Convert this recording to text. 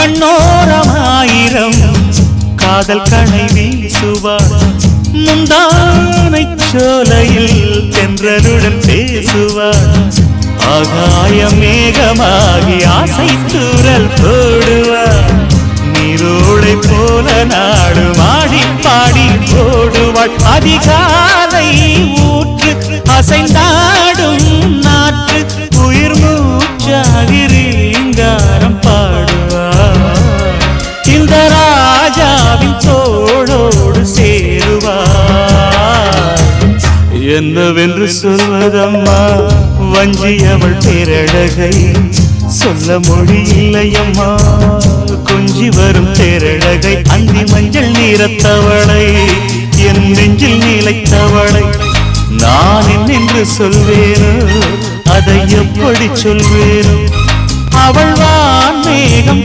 கண்ணோரமாயிரம் காதல் கணை வீசுவாள் முந்தானை சோலையில் தென்றலுடன் பேசுவாள் ஆகாய மேகமாகி ஆசை தூரல் போடுவாள் நீரோடை போல நாடு மாடி பாடி போடுவாள் அதிகாலை ஊற்று அசைந்தாடும் நாற்று உயிர் மூச்சாகிறீங்காரம் பாடுவாள் இந்த ராஜாவின் தோளோடு சேருவாள் என்னவென்று சொல்வதம்மா வஞ்சி அவள் பேரழகை சொல்ல மொழி இல்லையம்மா கொஞ்சி வரும் பேரழகை அந்தி மஞ்சள் நீரத்தவளை என் நெஞ்சில் நிலைத்தவளை நான் என்னென்று சொல்வேனோ அதை எப்படி சொல்வேனோ அவள் வான் மேகம்